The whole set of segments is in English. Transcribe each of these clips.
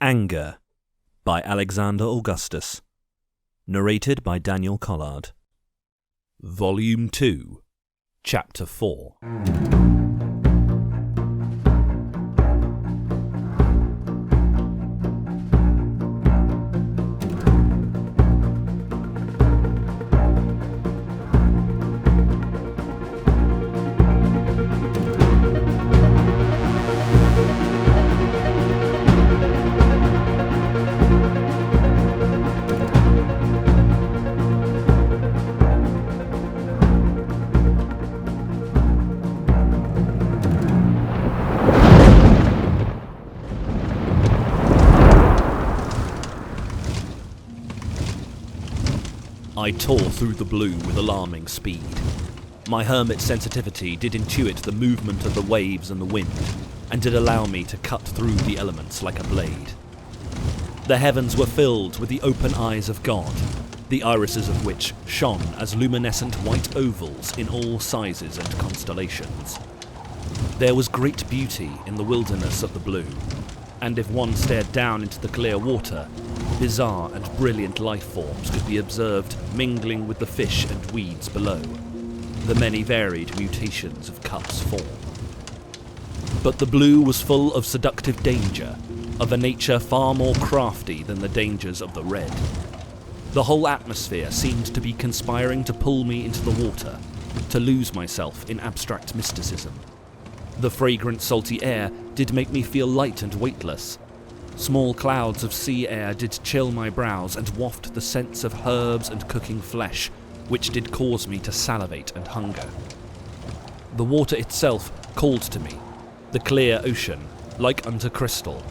Anger by Alexander Augustus. Narrated by Daniel Collard. Volume 2, Chapter 4. I tore through the blue with alarming speed. My hermit sensitivity did intuit the movement of the waves and the wind, and did allow me to cut through the elements like a blade. The heavens were filled with the open eyes of God, the irises of which shone as luminescent white ovals in all sizes and constellations. There was great beauty in the wilderness of the blue, and if one stared down into the clear water, bizarre and brilliant life forms could be observed mingling with the fish and weeds below, the many varied mutations of Cup's form. But the blue was full of seductive danger, of a nature far more crafty than the dangers of the red. The whole atmosphere seemed to be conspiring to pull me into the water, to lose myself in abstract mysticism. The fragrant salty air did make me feel light and weightless. Small clouds of sea air did chill my brows and waft the scents of herbs and cooking flesh, which did cause me to salivate and hunger. The water itself called to me, the clear ocean, like unto crystal,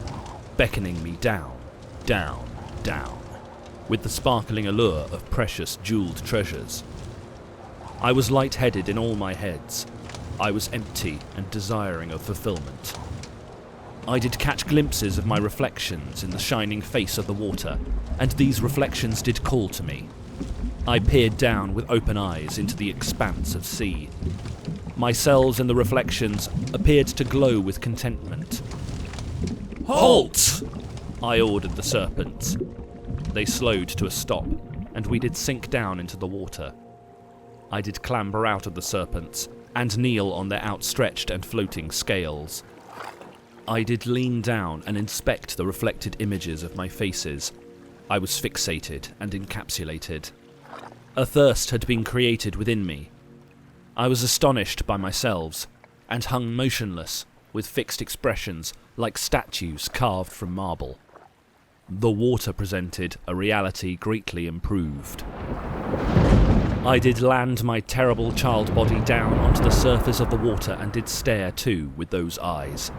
beckoning me down, down, down, with the sparkling allure of precious jewelled treasures. I was light-headed in all my heads. I was empty and desiring of fulfilment. I did catch glimpses of my reflections in the shining face of the water, and these reflections did call to me. I peered down with open eyes into the expanse of sea. My cells in the reflections appeared to glow with contentment. "Halt!" I ordered the serpents. They slowed to a stop, and we did sink down into the water. I did clamber out of the serpents, and kneel on their outstretched and floating scales. I did lean down and inspect the reflected images of my faces. I was fixated and encapsulated. A thirst had been created within me. I was astonished by myself, and hung motionless, with fixed expressions like statues carved from marble. The water presented a reality greatly improved. I did land my terrible child body down onto the surface of the water and did stare too with those eyes.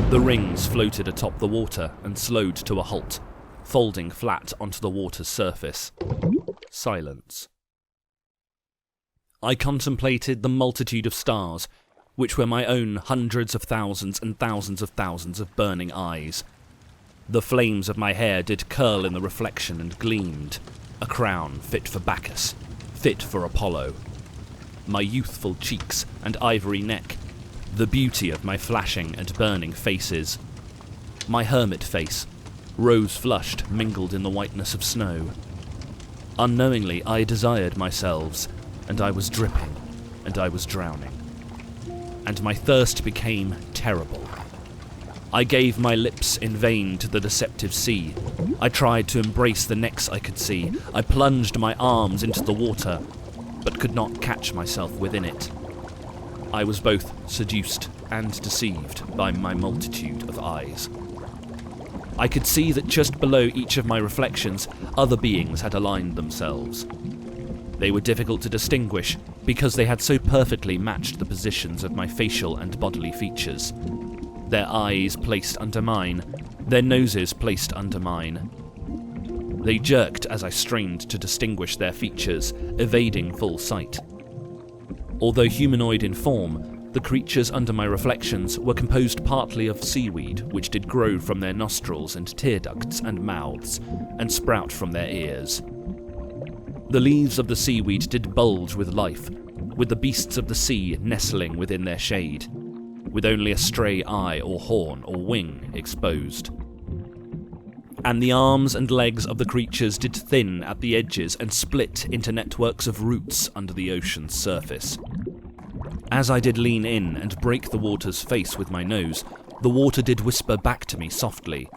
The rings floated atop the water and slowed to a halt, folding flat onto the water's surface. Silence. I contemplated the multitude of stars, which were my own hundreds of thousands and thousands of thousands of burning eyes. The flames of my hair did curl in the reflection and gleamed, a crown fit for Bacchus, fit for Apollo. My youthful cheeks and ivory neck, the beauty of my flashing and burning faces. My hermit face, rose-flushed, mingled in the whiteness of snow. Unknowingly I desired myself, and I was dripping, and I was drowning. And my thirst became terrible. I gave my lips in vain to the deceptive sea. I tried to embrace the necks I could see. I plunged my arms into the water, but could not catch myself within it. I was both seduced and deceived by my multitude of eyes. I could see that just below each of my reflections, other beings had aligned themselves. They were difficult to distinguish because they had so perfectly matched the positions of my facial and bodily features. Their eyes placed under mine, their noses placed under mine. They jerked as I strained to distinguish their features, evading full sight. Although humanoid in form, the creatures under my reflections were composed partly of seaweed, which did grow from their nostrils and tear ducts and mouths, and sprout from their ears. The leaves of the seaweed did bulge with life, with the beasts of the sea nestling within their shade, with only a stray eye or horn or wing exposed. and the arms and legs of the creatures did thin at the edges and split into networks of roots under the ocean's surface. As I did lean in and break the water's face with my nose, the water did whisper back to me softly.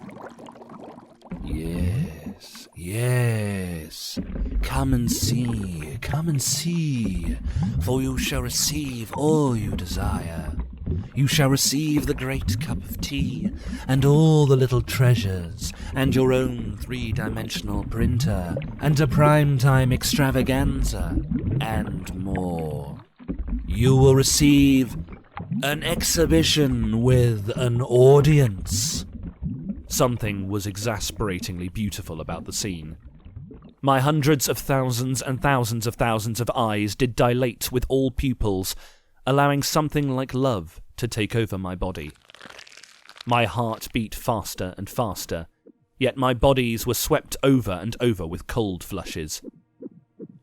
Yes, yes, come and see, for you shall receive all you desire. You shall receive the great cup of tea, and all the little treasures, and your own 3-dimensional printer, and a primetime extravaganza, and more. You will receive an exhibition with an audience. Something was exasperatingly beautiful about the scene. My hundreds of thousands and thousands of thousands of eyes did dilate with all pupils, allowing something like love to take over my body. My heart beat faster and faster, yet my bodies were swept over and over with cold flushes.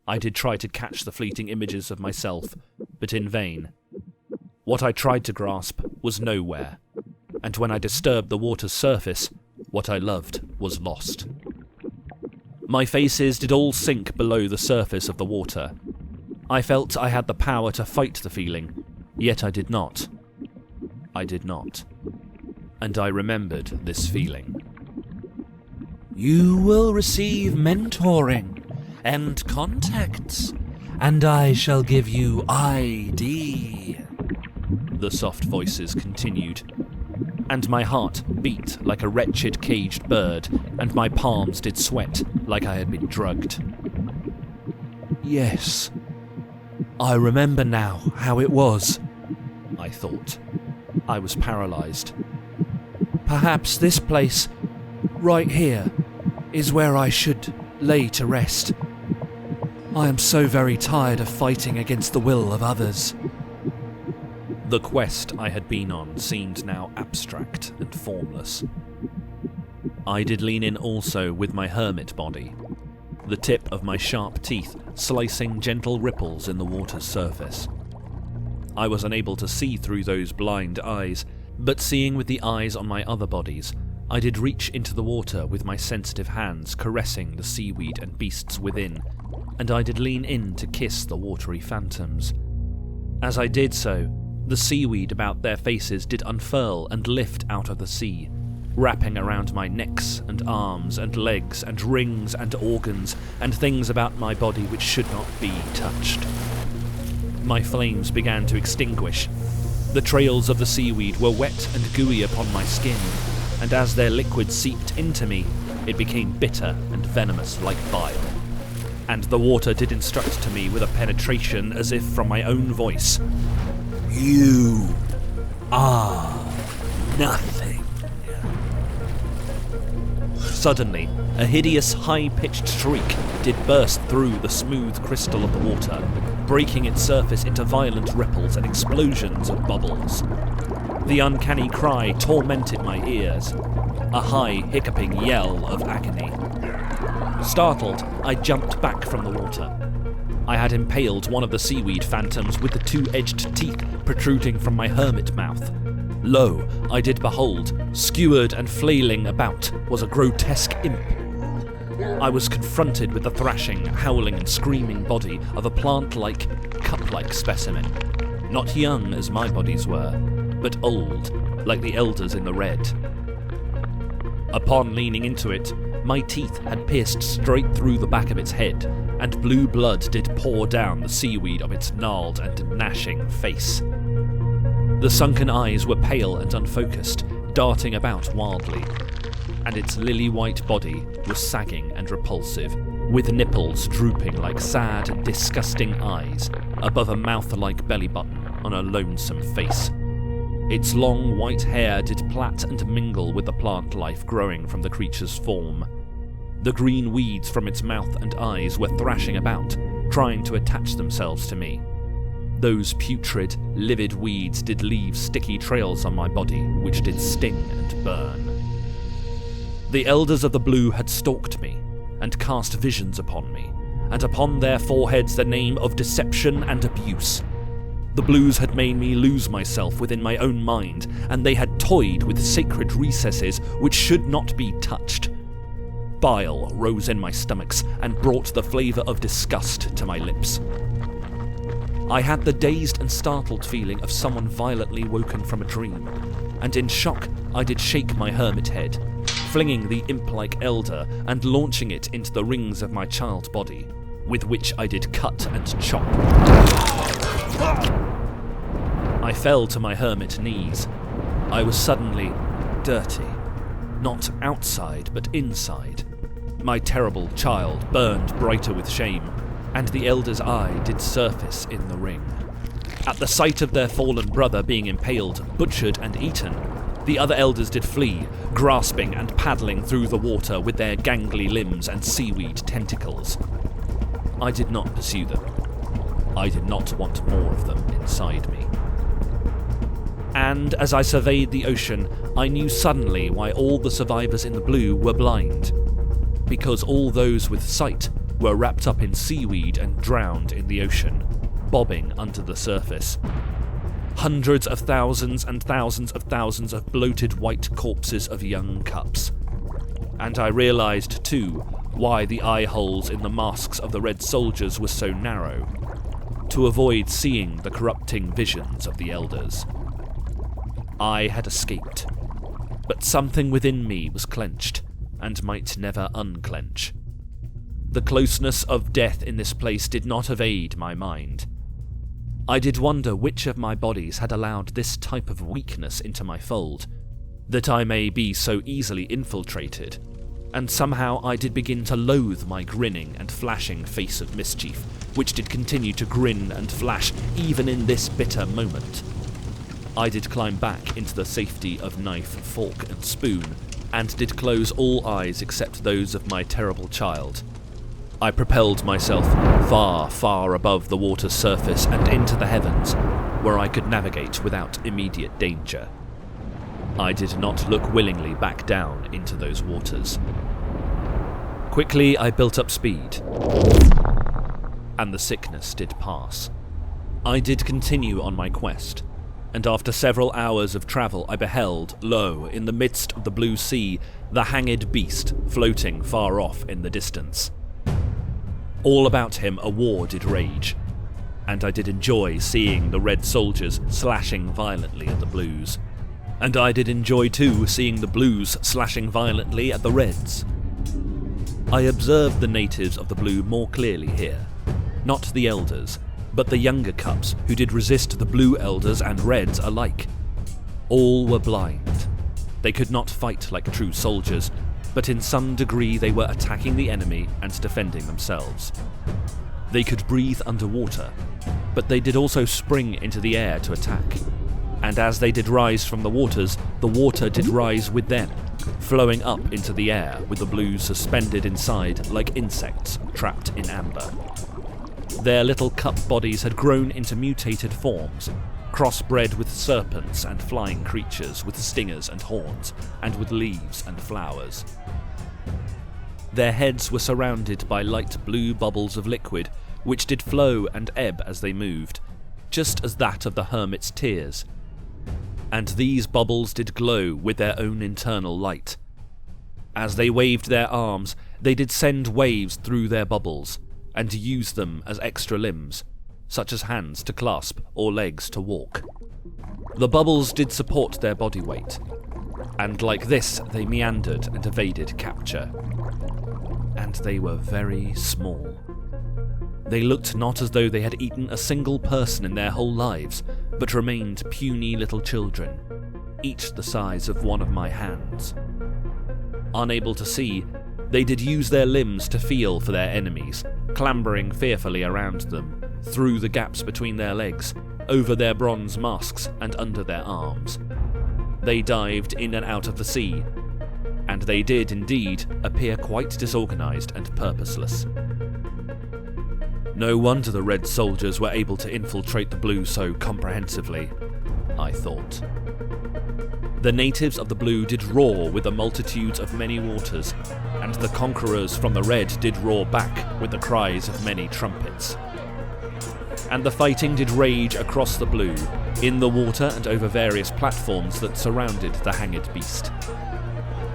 I did try to catch the fleeting images of myself, but in vain. What I tried to grasp was nowhere, and when I disturbed the water's surface, what I loved was lost. My faces did all sink below the surface of the water. I felt I had the power to fight the feeling, yet I did not. I did not. And I remembered this feeling. You will receive mentoring and contacts, and I shall give you ID. The soft voices continued, and my heart beat like a wretched caged bird, and my palms did sweat like I had been drugged. Yes, I remember now how it was, I thought. I was paralysed. Perhaps this place, right here, is where I should lay to rest. I am so very tired of fighting against the will of others. The quest I had been on seemed now abstract and formless. I did lean in also with my hermit body, the tip of my sharp teeth slicing gentle ripples in the water's surface. I was unable to see through those blind eyes, but seeing with the eyes on my other bodies, I did reach into the water with my sensitive hands caressing the seaweed and beasts within, and I did lean in to kiss the watery phantoms. As I did so, the seaweed about their faces did unfurl and lift out of the sea, wrapping around my necks and arms and legs and rings and organs and things about my body which should not be touched. My flames began to extinguish. The trails of the seaweed were wet and gooey upon my skin, and as their liquid seeped into me, it became bitter and venomous like bile. And the water did instruct to me with a penetration as if from my own voice. You are nothing. Suddenly, a hideous high-pitched shriek did burst through the smooth crystal of the water, breaking its surface into violent ripples and explosions of bubbles. The uncanny cry tormented my ears, a high, hiccuping yell of agony. Startled, I jumped back from the water. I had impaled one of the seaweed phantoms with the two-edged teeth protruding from my hermit mouth. Lo, I did behold, skewered and flailing about, was a grotesque imp. I was confronted with the thrashing, howling and screaming body of a plant-like, cup-like specimen, not young as my bodies were, but old, like the elders in the red. Upon leaning into it, my teeth had pierced straight through the back of its head, and blue blood did pour down the seaweed of its gnarled and gnashing face. The sunken eyes were pale and unfocused, darting about wildly, and its lily-white body was sagging and repulsive, with nipples drooping like sad, disgusting eyes above a mouth-like belly button on a lonesome face. Its long white hair did plait and mingle with the plant life growing from the creature's form. The green weeds from its mouth and eyes were thrashing about, trying to attach themselves to me. Those putrid, livid weeds did leave sticky trails on my body, which did sting and burn. The elders of the blue had stalked me, and cast visions upon me, and upon their foreheads the name of deception and abuse. The blues had made me lose myself within my own mind, and they had toyed with sacred recesses which should not be touched. bile rose in my stomachs and brought the flavour of disgust to my lips. I had the dazed and startled feeling of someone violently woken from a dream, and in shock I did shake my hermit head, flinging the imp-like elder and launching it into the rings of my child body, with which I did cut and chop. I fell to my hermit knees. I was suddenly dirty. Not outside, but inside. My terrible child burned brighter with shame, and the elder's eye did surface in the ring. At the sight of their fallen brother being impaled, butchered and eaten, the other elders did flee, grasping and paddling through the water with their gangly limbs and seaweed tentacles. I did not pursue them. I did not want more of them inside me. And as I surveyed the ocean, I knew suddenly why all the survivors in the blue were blind. Because all those with sight were wrapped up in seaweed and drowned in the ocean, bobbing under the surface. Hundreds of thousands and thousands of thousands of bloated white corpses of young cups. And I realised, too, why the eye holes in the masks of the red soldiers were so narrow. To avoid seeing the corrupting visions of the elders. I had escaped, but something within me was clenched, and might never unclench. The closeness of death in this place did not evade my mind. I did wonder which of my bodies had allowed this type of weakness into my fold, that I may be so easily infiltrated, and somehow I did begin to loathe my grinning and flashing face of mischief, which did continue to grin and flash even in this bitter moment. I did climb back into the safety of knife, fork and spoon, and did close all eyes except those of my terrible child. I propelled myself far, far above the water's surface and into the heavens, where I could navigate without immediate danger. I did not look willingly back down into those waters. Quickly I built up speed, and the sickness did pass. I did continue on my quest, and after several hours of travel I beheld, lo, in the midst of the blue sea, the hanged beast floating far off in the distance. All about him a war did rage, and I did enjoy seeing the red soldiers slashing violently at the blues. And I did enjoy too seeing the blues slashing violently at the reds. I observed the natives of the blue more clearly here, not the elders, but the younger cups who did resist the blue elders and reds alike. All were blind. They could not fight like true soldiers, but in some degree they were attacking the enemy and defending themselves. They could breathe underwater, but they did also spring into the air to attack. And as they did rise from the water did rise with them, flowing up into the air with the blues suspended inside like insects trapped in amber. Their little cup bodies had grown into mutated forms, crossbred with serpents and flying creatures with stingers and horns, and with leaves and flowers. Their heads were surrounded by light blue bubbles of liquid, which did flow and ebb as they moved, just as that of the hermit's tears. And these bubbles did glow with their own internal light. As they waved their arms, they did send waves through their bubbles, and use them as extra limbs, such as hands to clasp or legs to walk. The bubbles did support their body weight, and like this they meandered and evaded capture. And they were very small. They looked not as though they had eaten a single person in their whole lives, but remained puny little children, each the size of one of my hands. Unable to see, they did use their limbs to feel for their enemies, clambering fearfully around them, through the gaps between their legs, over their bronze masks and under their arms. They dived in and out of the sea, and they did indeed appear quite disorganised and purposeless. No wonder the red soldiers were able to infiltrate the blue so comprehensively, I thought. The natives of the blue did roar with the multitudes of many waters, and the conquerors from the red did roar back with the cries of many trumpets. And the fighting did rage across the blue, in the water and over various platforms that surrounded the hanged beast.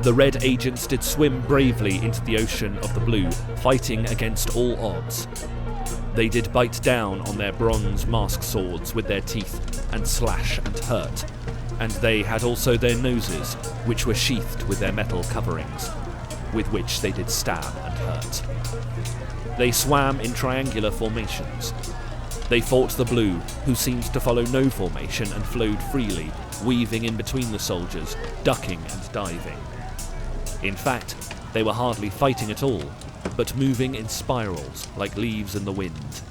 The red agents did swim bravely into the ocean of the blue, fighting against all odds. They did bite down on their bronze mask swords with their teeth and slash and hurt, and they had also their noses, which were sheathed with their metal coverings, with which they did stab and hurt. They swam in triangular formations. They fought the blue, who seemed to follow no formation and flowed freely, weaving in between the soldiers, ducking and diving. In fact, they were hardly fighting at all, but moving in spirals like leaves in the wind.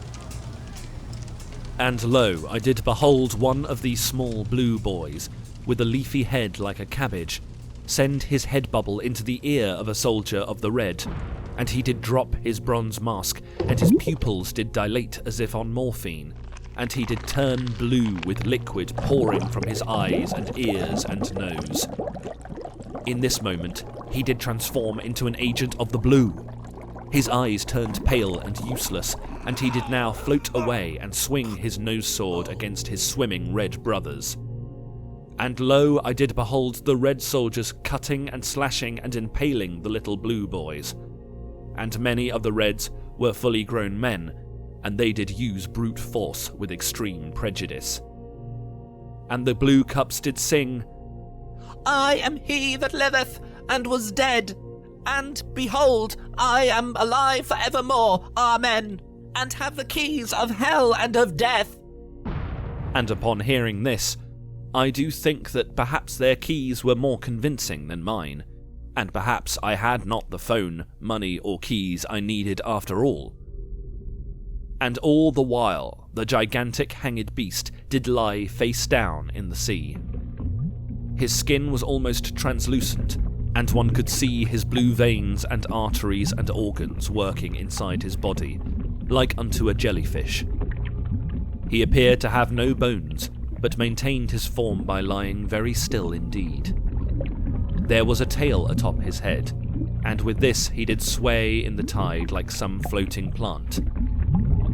And lo, I did behold one of these small blue boys, with a leafy head like a cabbage, send his head bubble into the ear of a soldier of the red, and he did drop his bronze mask, and his pupils did dilate as if on morphine, and he did turn blue with liquid pouring from his eyes and ears and nose. In this moment, he did transform into an agent of the blue. His eyes turned pale and useless, and he did now float away and swing his nose sword against his swimming red brothers. And lo, I did behold the red soldiers cutting and slashing and impaling the little blue boys. And many of the reds were fully grown men, and they did use brute force with extreme prejudice. And the blue cups did sing, I am he that liveth, and was dead, and behold, I am alive for evermore, amen, and have the keys of hell and of death. And upon hearing this, I do think that perhaps their keys were more convincing than mine, and perhaps I had not the phone, money, or keys I needed after all. And all the while, the gigantic hanged beast did lie face down in the sea. His skin was almost translucent, and one could see his blue veins and arteries and organs working inside his body, like unto a jellyfish. He appeared to have no bones, but maintained his form by lying very still indeed. There was a tail atop his head, and with this he did sway in the tide like some floating plant.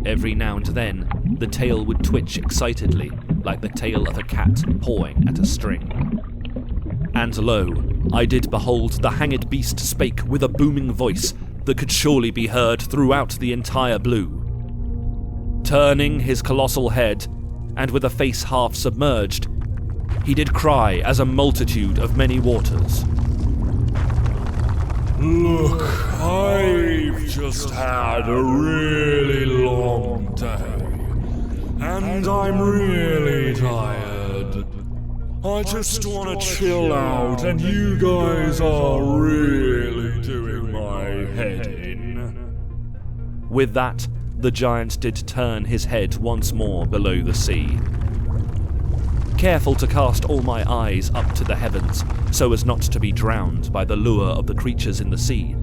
Every now and then, the tail would twitch excitedly, like the tail of a cat pawing at a string. And lo, I did behold the hanged beast spake with a booming voice that could surely be heard throughout the entire blue. Turning his colossal head, and with a face half submerged, he did cry as a multitude of many waters. Look, I've just had a really long day, and I'm really tired. I just want to chill out, and you guys are really doing my head in. With that, the giant did turn his head once more below the sea. Careful to cast all my eyes up to the heavens, so as not to be drowned by the lure of the creatures in the sea,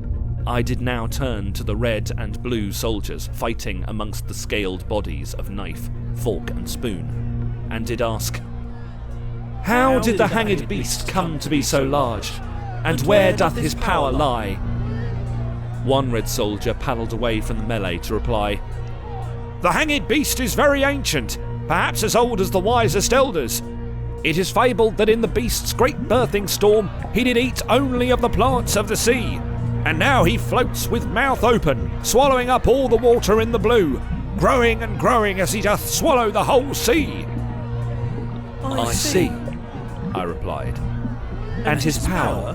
I did now turn to the red and blue soldiers fighting amongst the scaled bodies of knife, fork and spoon, and did ask, How did the hanged beast come to be so large, and where doth his power lie? One red soldier paddled away from the melee to reply, The hanged beast is very ancient, perhaps as old as the wisest elders. It is fabled that in the beast's great birthing storm he did eat only of the plants of the sea, and now he floats with mouth open, swallowing up all the water in the blue, growing and growing as he doth swallow the whole sea. I see, I replied. And his power,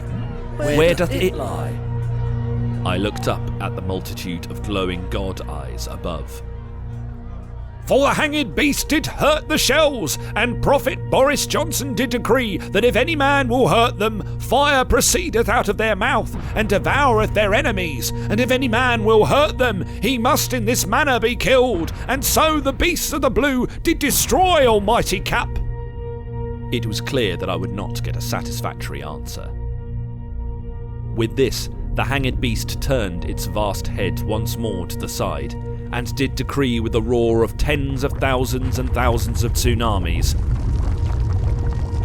where doth it lie? I looked up at the multitude of glowing god eyes above. For the hanged beast did hurt the shells, and Prophet Boris Johnson did decree that if any man will hurt them, fire proceedeth out of their mouth, and devoureth their enemies, and if any man will hurt them, he must in this manner be killed, and so the beasts of the blue did destroy Almighty Cap. It was clear that I would not get a satisfactory answer. With this, the hanged beast turned its vast head once more to the side, and did decree with a roar of tens of thousands and thousands of tsunamis.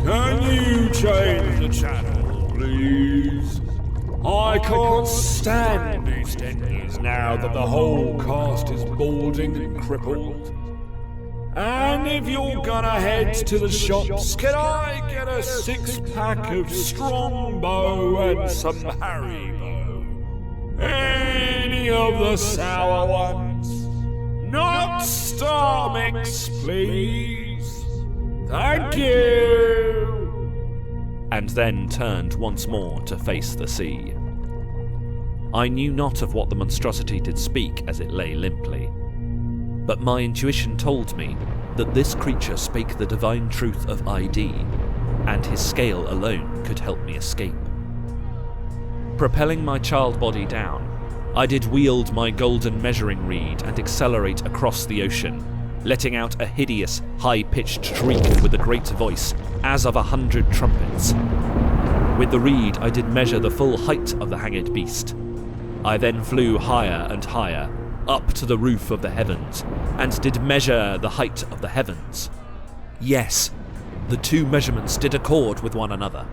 Can you change the channel, please? I can't stand EastEnders now that the whole cast is balding and crippled. And if you're gonna head to the shops, can I get a 6-pack of Strongbow and some Haribo? Any of the sour ones? Not Star Mix, please. Thank you. And then turned once more to face the sea. I knew not of what the monstrosity did speak as it lay limply, but my intuition told me that this creature spake the divine truth of ID, and his scale alone could help me escape. Propelling my child body down, I did wield my golden measuring reed and accelerate across the ocean, letting out a hideous, high-pitched shriek with a great voice, as of 100 trumpets. With the reed I did measure the full height of the hanged beast. I then flew higher and higher, up to the roof of the heavens, and did measure the height of the heavens. Yes, the two measurements did accord with one another.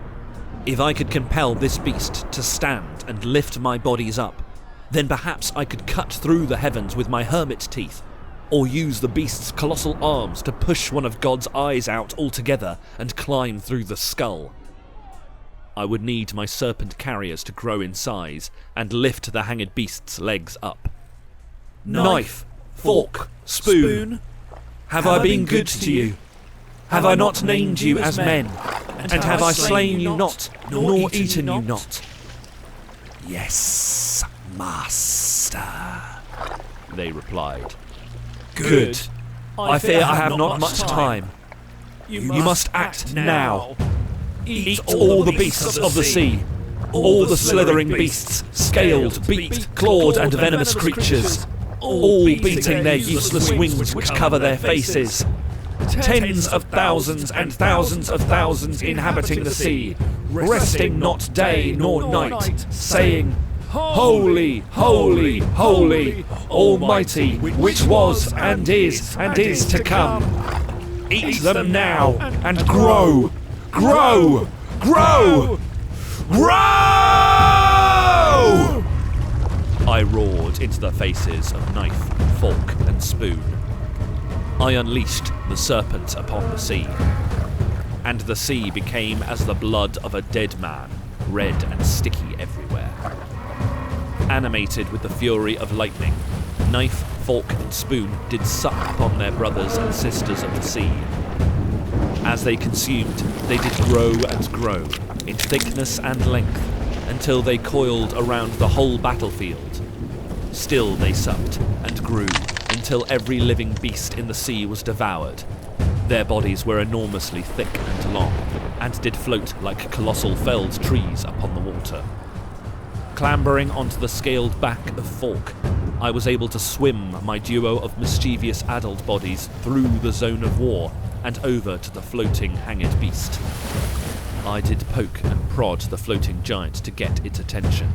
If I could compel this beast to stand and lift my bodies up, then perhaps I could cut through the heavens with my hermit teeth, or use the beast's colossal arms to push one of God's eyes out altogether and climb through the skull. I would need my serpent carriers to grow in size and lift the hanged beast's legs up. Knife, fork, spoon, have I been good to you? Have I not named you as men? And have I slain you not, nor eaten you not? Yes, master, they replied. Good. I fear I have not much time. You must act now. Eat all the beasts of the sea, all the slithering beasts, scaled, beaked, clawed and venomous creatures, all beating their useless wings which cover their faces. Tens of thousands and thousands of thousands inhabiting the sea, resting not day nor night, saying, Holy, holy, holy, almighty, which was and is to come. Eat them now and grow, grow, grow, grow! I roared into the faces of knife, fork and spoon. I unleashed the serpent upon the sea, and the sea became as the blood of a dead man, red and sticky everywhere. Animated with the fury of lightning, knife, fork and spoon did suck upon their brothers and sisters of the sea. As they consumed, they did grow and grow, in thickness and length, until they coiled around the whole battlefield. Still they supped and grew, until every living beast in the sea was devoured. Their bodies were enormously thick and long, and did float like colossal felled trees upon the water. Clambering onto the scaled back of Fork, I was able to swim my duo of mischievous adult bodies through the zone of war and over to the floating hanged beast. I did poke and prod the floating giant to get its attention,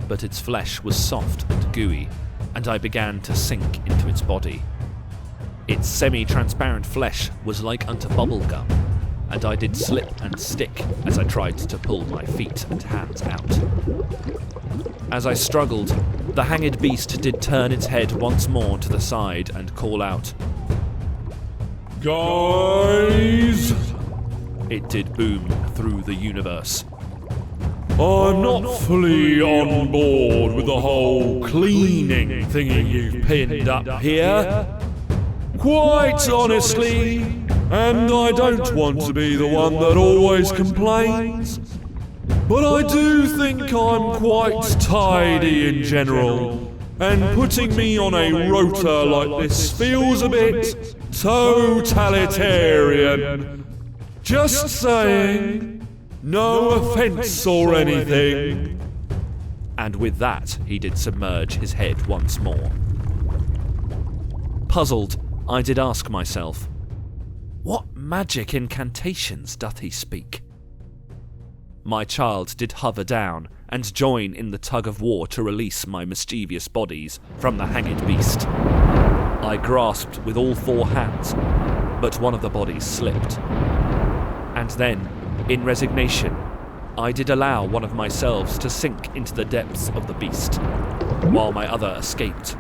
but its flesh was soft and gooey, and I began to sink into its body. Its semi-transparent flesh was like unto bubblegum, and I did slip and stick as I tried to pull my feet and hands out. As I struggled, the hanged beast did turn its head once more to the side and call out, Guys! It did boom through the universe. I'm not fully on board with the whole cleaning thingy you've pinned up here. Quite honestly, and I don't want to be the one that always complains, but I do think I'm quite tidy in general, and putting me on a rota like this feels a bit totalitarian. Just saying. No offence or anything. And with that, he did submerge his head once more. Puzzled, I did ask myself, what magic incantations doth he speak? My child did hover down and join in the tug of war to release my mischievous bodies from the hanged beast. I grasped with all four hands, but one of the bodies slipped. And then, in resignation, I did allow one of myselves to sink into the depths of the beast, while my other escaped,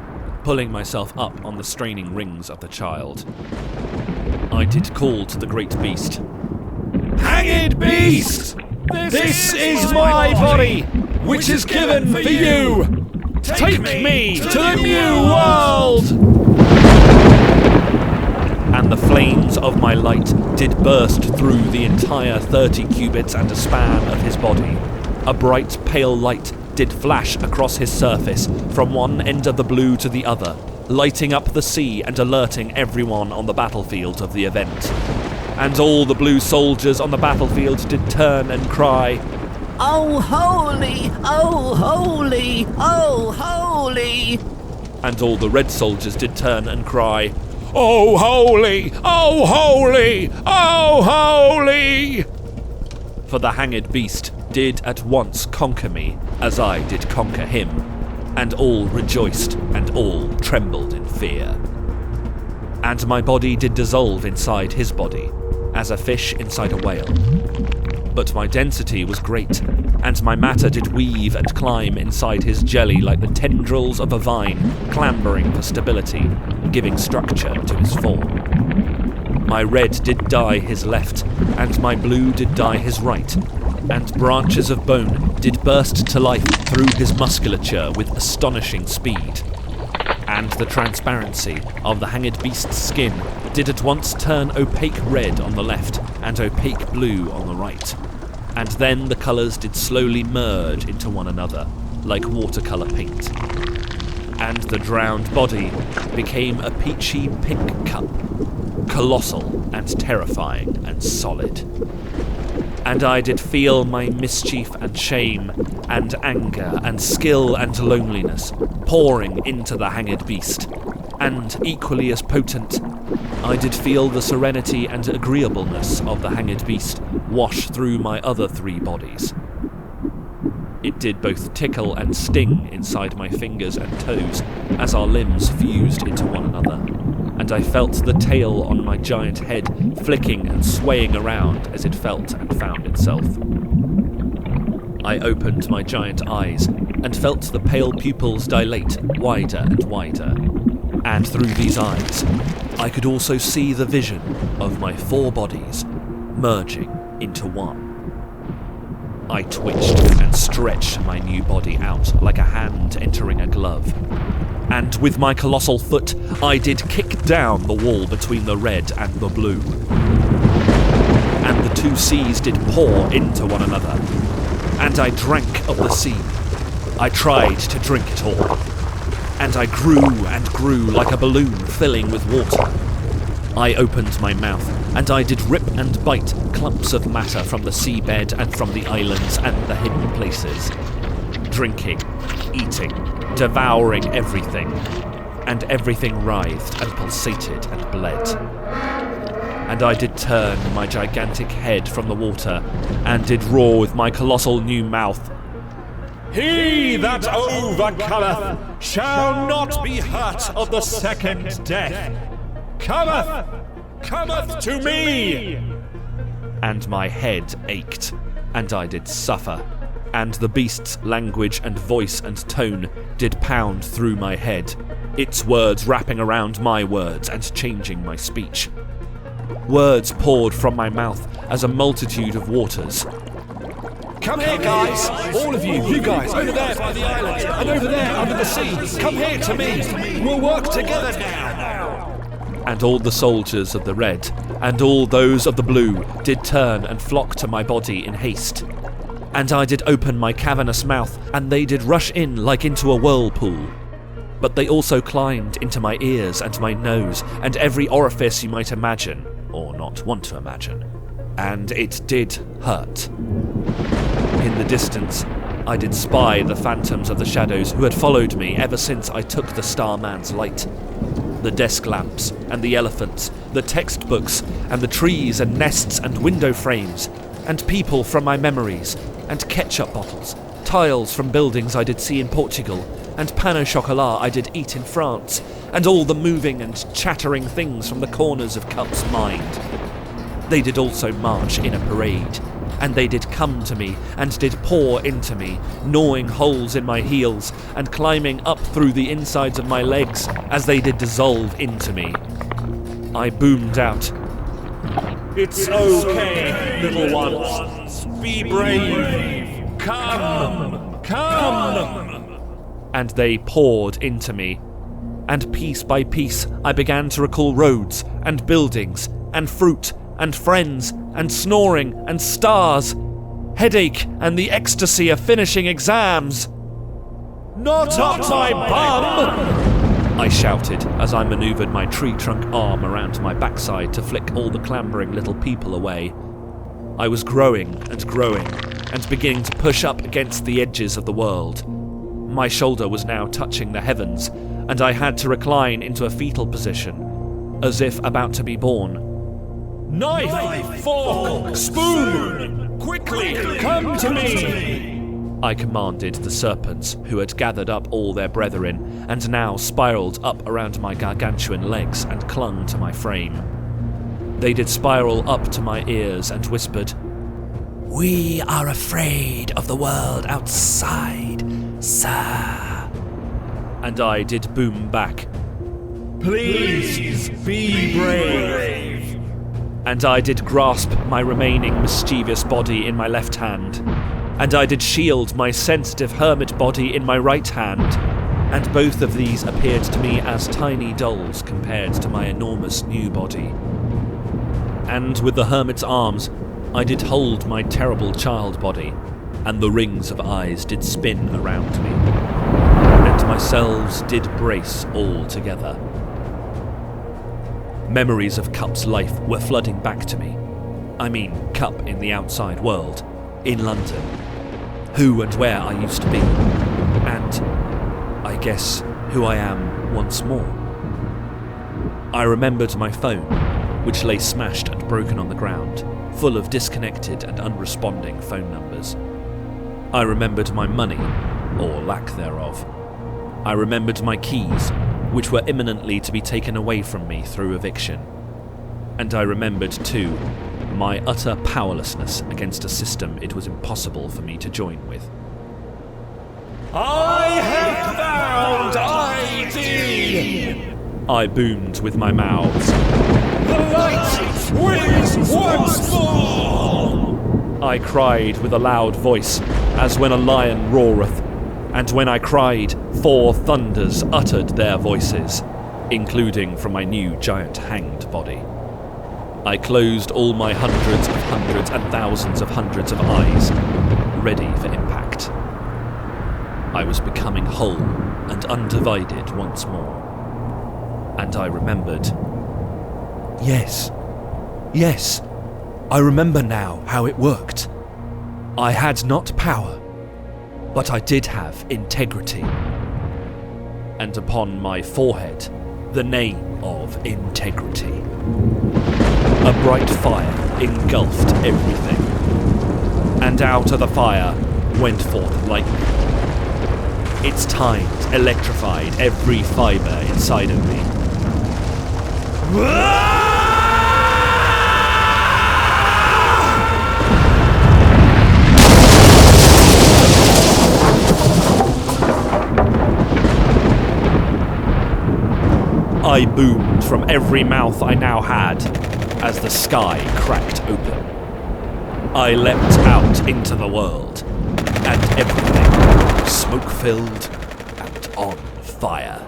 pulling myself up on the straining rings of the child. I did call to the great beast. Hanged beast! This is my body, which is given for you! Take me to the new world! And the flames of my light did burst through the entire 30 cubits and a span of his body. A bright pale light did flash across his surface from one end of the blue to the other, lighting up the sea and alerting everyone on the battlefield of the event. And all the blue soldiers on the battlefield did turn and cry, "Oh holy! Oh holy! Oh holy!" And all the red soldiers did turn and cry, "Oh holy! Oh holy! Oh holy!" For the hanged beast did at once conquer me, as I did conquer him, and all rejoiced and all trembled in fear. And my body did dissolve inside his body, as a fish inside a whale. But my density was great, and my matter did weave and climb inside his jelly like the tendrils of a vine, clambering for stability, giving structure to his form. My red did dye his left, and my blue did dye his right, and branches of bone did burst to life through his musculature with astonishing speed. And the transparency of the hanged beast's skin did at once turn opaque red on the left and opaque blue on the right. And then the colours did slowly merge into one another, like watercolour paint. And the drowned body became a peachy pink cup, colossal and terrifying and solid. And I did feel my mischief and shame and anger and skill and loneliness pouring into the hanged beast. And equally as potent, I did feel the serenity and agreeableness of the hanged beast wash through my other 3 bodies. It did both tickle and sting inside my fingers and toes as our limbs fused into one another, and I felt the tail on my giant head flicking and swaying around as it felt and found itself. I opened my giant eyes and felt the pale pupils dilate wider and wider, and through these eyes I could also see the vision of my 4 bodies merging into one. I twitched and stretched my new body out like a hand entering a glove, and with my colossal foot I did kick down the wall between the red and the blue. And the 2 seas did pour into one another, and I drank of the sea. I tried to drink it all, and I grew and grew like a balloon filling with water. I opened my mouth, and I did rip and bite clumps of matter from the seabed and from the islands and the hidden places, drinking, eating, devouring everything, and everything writhed and pulsated and bled. And I did turn my gigantic head from the water, and did roar with my colossal new mouth, "He that overcometh shall not be hurt of the second death. Cometh to me!" And my head ached, and I did suffer, and the beast's language and voice and tone did pound through my head, its words wrapping around my words and changing my speech. Words poured from my mouth as a multitude of waters. "Come here, guys! All of you, you guys, over there by the island, and over there under the sea! Come here to me! We'll work together now!" And all the soldiers of the red, and all those of the blue, did turn and flock to my body in haste. And I did open my cavernous mouth, and they did rush in like into a whirlpool. But they also climbed into my ears and my nose, and every orifice you might imagine, or not want to imagine. And it did hurt. In the distance, I did spy the phantoms of the shadows who had followed me ever since I took the Starman's light. The desk lamps and the elephants, the textbooks and the trees and nests and window frames, and people from my memories, and ketchup bottles, tiles from buildings I did see in Portugal, and pain au chocolat I did eat in France, and all the moving and chattering things from the corners of Cup's mind. They did also march in a parade, And they did come to me, and did pour into me, gnawing holes in my heels, and climbing up through the insides of my legs as they did dissolve into me. I boomed out, "It's okay, little ones. Be brave. Come, come." And they poured into me. And piece by piece, I began to recall roads, and buildings, and fruit, and friends, and snoring, and stars, headache, and the ecstasy of finishing exams. "Not up my bum!" I shouted as I manoeuvred my tree trunk arm around my backside to flick all the clambering little people away. I was growing, and beginning to push up against the edges of the world. My shoulder was now touching the heavens, and I had to recline into a fetal position, as if about to be born. "Knife, fork, spoon! Quickly, come to me!" I commanded the serpents, who had gathered up all their brethren, and now spiralled up around my gargantuan legs and clung to my frame. They did spiral up to my ears and whispered, "We are afraid of the world outside, sir." And I did boom back, "Please be brave." And I did grasp my remaining mischievous body in my left hand, and I did shield my sensitive hermit body in my right hand, and both of these appeared to me as tiny dolls compared to my enormous new body. And with the hermit's arms, I did hold my terrible child body, and the rings of eyes did spin around me, and my selves did brace all together. Memories of Cup's life were flooding back to me. I mean, Cup in the outside world, in London, who and where I used to be, and, I guess, who I am once more. I remembered my phone, which lay smashed and broken on the ground, full of disconnected and unresponding phone numbers. I remembered my money, or lack thereof. I remembered my keys, which were imminently to be taken away from me through eviction. And I remembered, too, my utter powerlessness against a system it was impossible for me to join with. "I have found ID!" I boomed with my mouths. "The light wins once more!" I cried with a loud voice, as when a lion roareth, and when I cried, 4 thunders uttered their voices, including from my new giant hanged body. I closed all my hundreds and thousands of hundreds of eyes, ready for impact. I was becoming whole and undivided once more. And I remembered. Yes, I remember now how it worked. I had not power, but I did have integrity. And upon my forehead, the name of integrity. A bright fire engulfed everything, and out of the fire went forth lightning. Its tines electrified every fibre inside of me. I boomed from every mouth I now had as the sky cracked open. I leapt out into the world, and everything was smoke-filled and on fire.